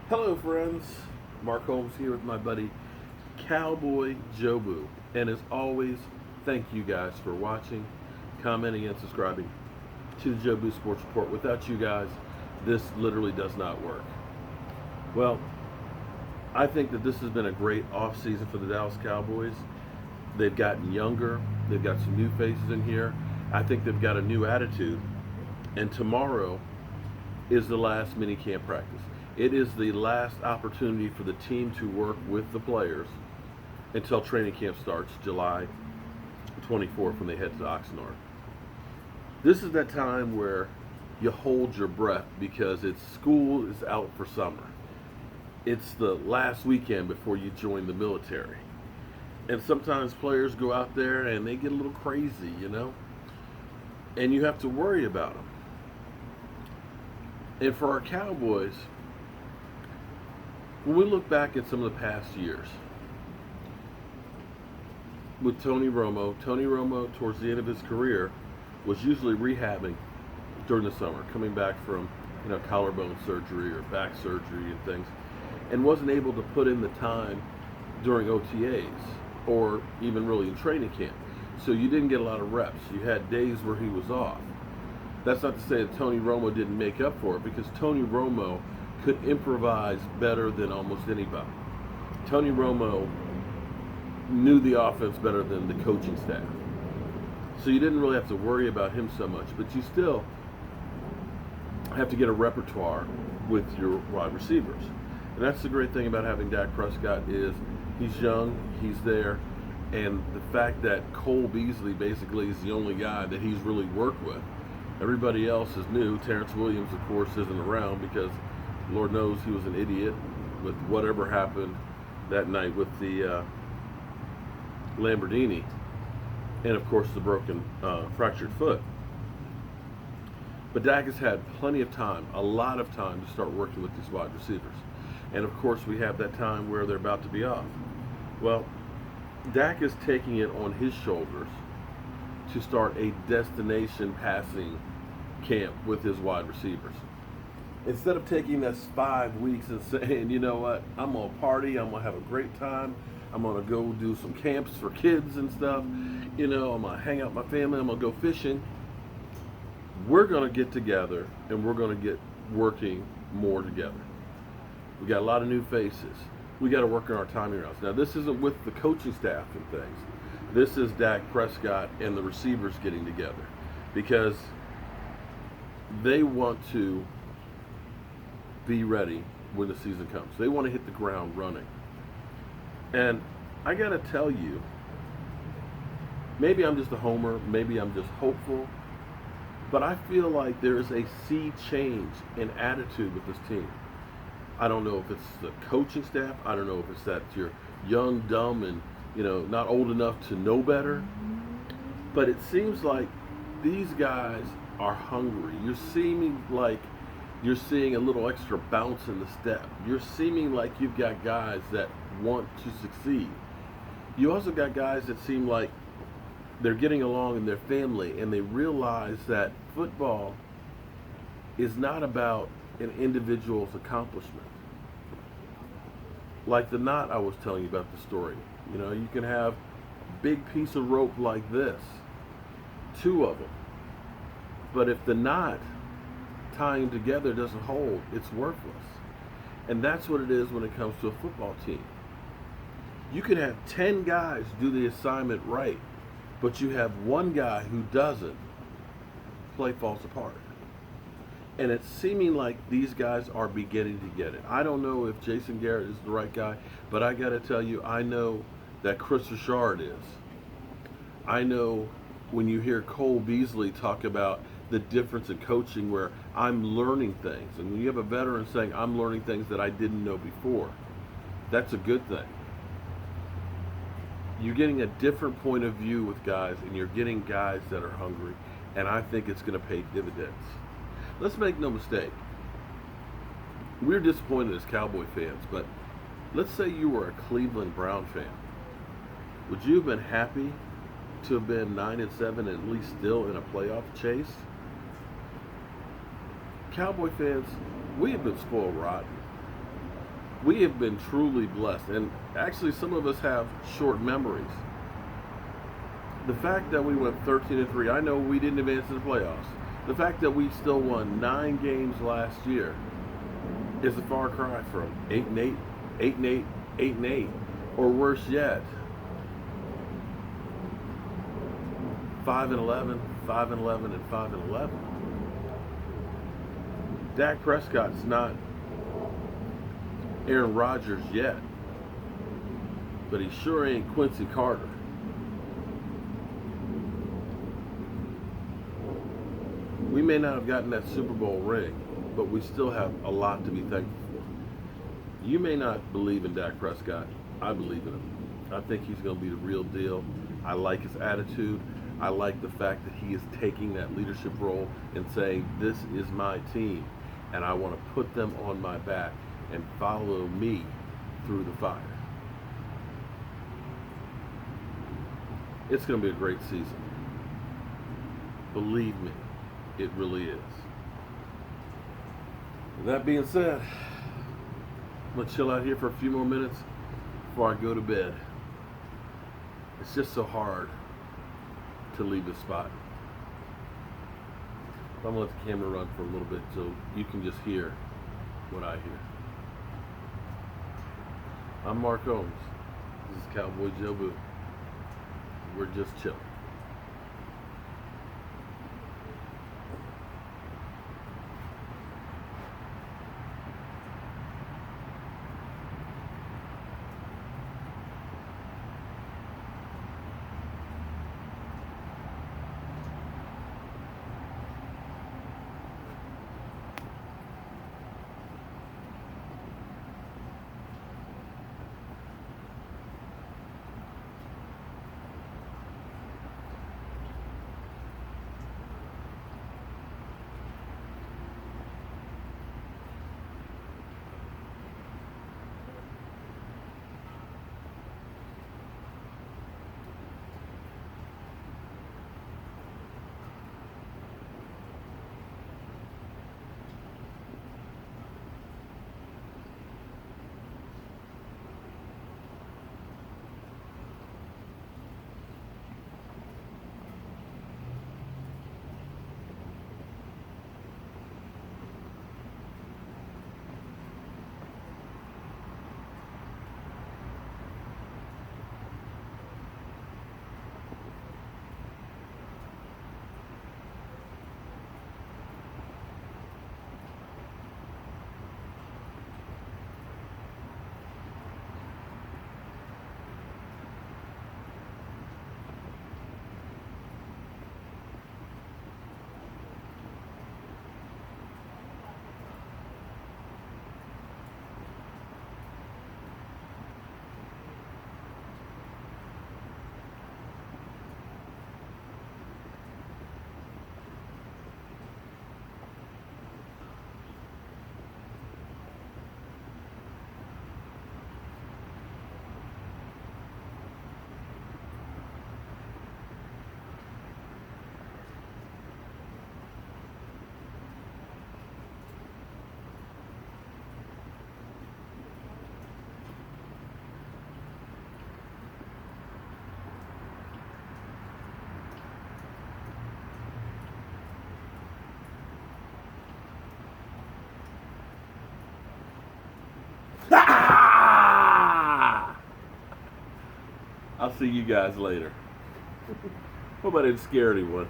Hello, friends. Mark Holmes here with my buddy Cowboy Jobu. And as always, thank you guys for watching, commenting, and subscribing to the Jobu Sports Report. Without you guys, this literally does not work. Well, I think that this has been a great offseason for the Dallas Cowboys. They've gotten younger, they've got some new faces in here. I think they've got a new attitude. And tomorrow is the last mini camp practice. It is the last opportunity for the team to work with the players until training camp starts July 24th when they head to Oxnard. This is that time where you hold your breath because school is out for summer. It's the last weekend before you join the military. And sometimes players go out there and they get a little crazy, and you have to worry about them. And for our Cowboys, when we look back at some of the past years, with Tony Romo towards the end of his career was usually rehabbing during the summer, coming back from collarbone surgery or back surgery and things, and wasn't able to put in the time during OTAs or even really in training camp. So you didn't get a lot of reps. You had days where he was off. That's not to say that Tony Romo didn't make up for it, because Tony Romo could improvise better than almost anybody. Tony Romo knew the offense better than the coaching staff. So you didn't really have to worry about him so much, but you still have to get a repertoire with your wide receivers. And that's the great thing about having Dak Prescott is he's young, he's there, and the fact that Cole Beasley basically is the only guy that he's really worked with. Everybody else is new. Terrence Williams, of course, isn't around because Lord knows he was an idiot with whatever happened that night with the Lamborghini, and of course the broken, fractured foot. But Dak has had plenty of time, a lot of time to start working with these wide receivers. And of course we have that time where they're about to be off. Well, Dak is taking it on his shoulders to start a destination passing camp with his wide receivers. Instead of taking this 5 weeks and saying, you know what, I'm going to party, I'm going to have a great time, I'm going to go do some camps for kids and stuff, I'm going to hang out with my family, I'm going to go fishing. We're going to get together and we're going to get working more together. We got a lot of new faces. We got to work on our timing routes. Now, this isn't with the coaching staff and things. This is Dak Prescott and the receivers getting together because they want to be ready when the season comes. They want to hit the ground running. And I got to tell you, maybe I'm just a homer, maybe I'm just hopeful, but I feel like there's a sea change in attitude with this team. I don't know if it's the coaching staff. I don't know if it's that you're young, dumb, and not old enough to know better. But it seems like these guys are hungry. You're seeming like you're seeing a little extra bounce in the step. You're seeming like you've got guys that want to succeed. You also got guys that seem like they're getting along in their family, and they realize that football is not about an individual's accomplishment. Like the knot I was telling you about the story. You can have a big piece of rope like this, 2 of them. But if the knot tying together doesn't hold, it's worthless. And that's what it is when it comes to a football team. You can have 10 guys do the assignment right, but you have one guy who doesn't, play falls apart. And it's seeming like these guys are beginning to get it. I don't know if Jason Garrett is the right guy, but I got to tell you, I know that Chris Richard is. I know when you hear Cole Beasley talk about the difference in coaching where I'm learning things, and when you have a veteran saying, I'm learning things that I didn't know before, that's a good thing. You're getting a different point of view with guys, and you're getting guys that are hungry, and I think it's going to pay dividends. Let's make no mistake. We're disappointed as Cowboy fans, but let's say you were a Cleveland Brown fan. Would you have been happy to have been 9-7 and at least still in a playoff chase? Cowboy fans, we have been spoiled rotten. We have been truly blessed, and actually some of us have short memories. The fact that we went 13-3, I know we didn't advance to the playoffs. The fact that we still won 9 games last year is a far cry from 8-8, 8-8, 8-8, or worse yet, 5-11, 5-11, and 5-11. Dak Prescott's not Aaron Rodgers yet, but he sure ain't Quincy Carter. We may not have gotten that Super Bowl ring, but we still have a lot to be thankful for. You may not believe in Dak Prescott. I believe in him. I think he's going to be the real deal. I like his attitude. I like the fact that he is taking that leadership role and saying, this is my team, and I want to put them on my back and follow me through the fire. It's going to be a great season. Believe me, it really is. With that being said, I'm going to chill out here for a few more minutes before I go to bed. It's just so hard to leave this spot. I'm going to let the camera run for a little bit so you can just hear what I hear. I'm Mark Holmes. This is Cowboy Joe Boo. We're just chilling. I'll see you guys later. Hope I didn't scare anyone.